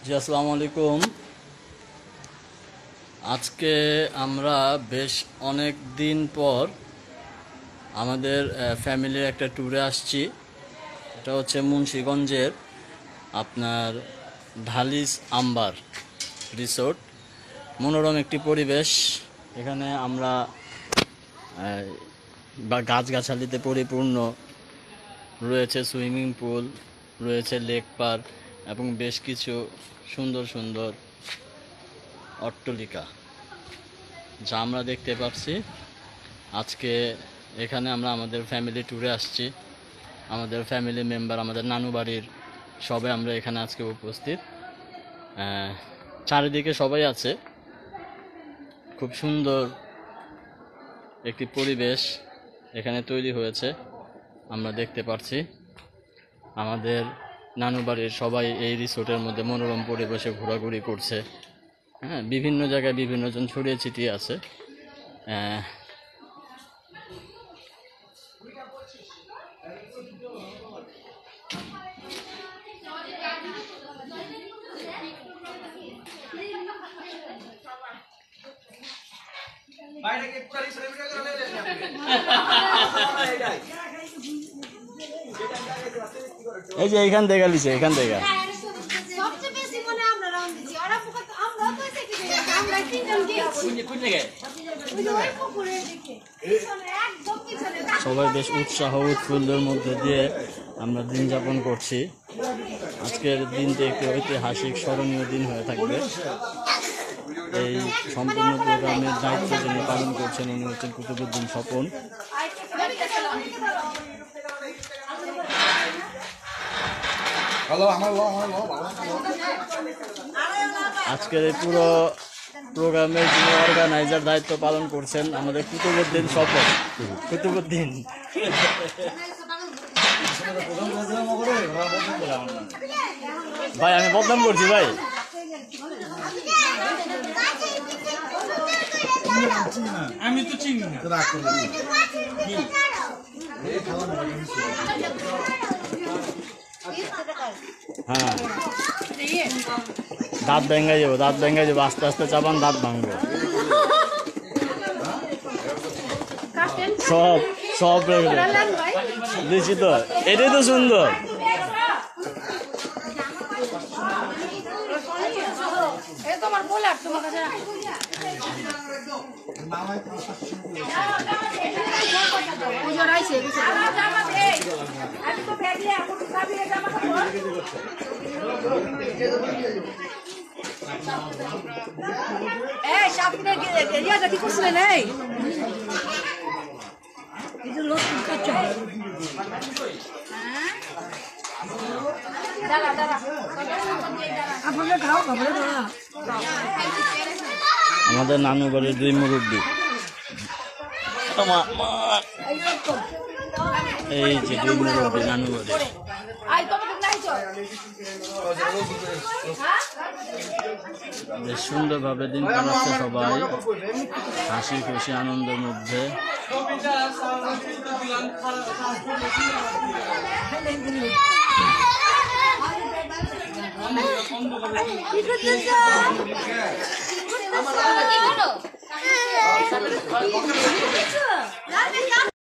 জি আসসালামু আলাইকুম। আজকে আমরা বেশ অনেক দিন পর আমাদের ফ্যামিলির একটা ট্যুরে আসছি। এটা হচ্ছে মুন্সিগঞ্জের আপনার ঢালিস আম্বার রিসোর্ট। মনোরম একটি পরিবেশ। এখানে আমরা বা গাছগাছালিতে পরিপূর্ণ রয়েছে, সুইমিং পুল রয়েছে, লেক পার্ক এবং বেশ কিছু সুন্দর সুন্দর অট্টালিকা যা আমরা দেখতে পাচ্ছি। আজকে এখানে আমরা আমাদের ফ্যামিলি ট্যুরে আসছি। আমাদের ফ্যামিলি মেম্বার, আমাদের নানু বাড়ির সবাই আমরা এখানে আজকে উপস্থিত। চারিদিকে সবাই আছে। খুব সুন্দর একটি পরিবেশ এখানে তৈরি হয়েছে, আমরা দেখতে পাচ্ছি। আমাদের নানু বাড়ির সবাই এই রিসোর্টের মধ্যে মনোরম পরিবেশে ঘোরাঘুরি করছে। হ্যাঁ, বিভিন্ন জায়গায় বিভিন্ন জন ছড়িয়ে ছিটিয়ে আছে। এই যে এইখান থেকে লিছে, এখান থেকে সবাই বেশ উৎসাহ উৎফুল্লের মধ্যে দিয়ে আমরা দিন যাপন করছি। আজকের দিনটি একটি ঐতিহাসিক স্মরণীয় দিন হয়ে থাকবে। এই সম্পূর্ণ প্রোগ্রামের দায়িত্ব যিনি পালন করছেন উনি হচ্ছেন কুতুবুদ্দিন স্বপন। আজকের এই পুরো প্রোগ্রামের যিনি অর্গানাইজার দায়িত্ব পালন করছেন আমাদের কুতুবুদ্দিন স্বপন। কুতুবুদ্দিন ভাই, আমি বদনাম করছি ভাই। আমি তো চিনি না। হ্যাঁ, দাঁত ভেঙে যাবো, দাঁত ভেঙে যাবো, আস্তে আস্তে চাপান, দাঁত ভাঙবো। সব সব দিচ্ছি তো, এটাই তো সুন্দর। আমাদের নানু বাড়ির দুই মুরব্বী, এই যে দুই মুরব্বী নানু বাড়ি। বেশ সুন্দরভাবে দিন কাটাচ্ছে সবাই, হাসি খুশি আনন্দের মধ্যে।